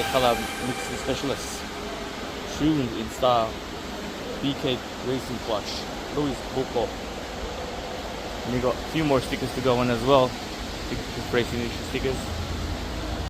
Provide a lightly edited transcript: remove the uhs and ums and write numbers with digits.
tri-color mixing specialist. Shoes in style. BK Racing Clutch. Louis Bucco. And you got a few more stickers to go on as well. Racing Nation stickers.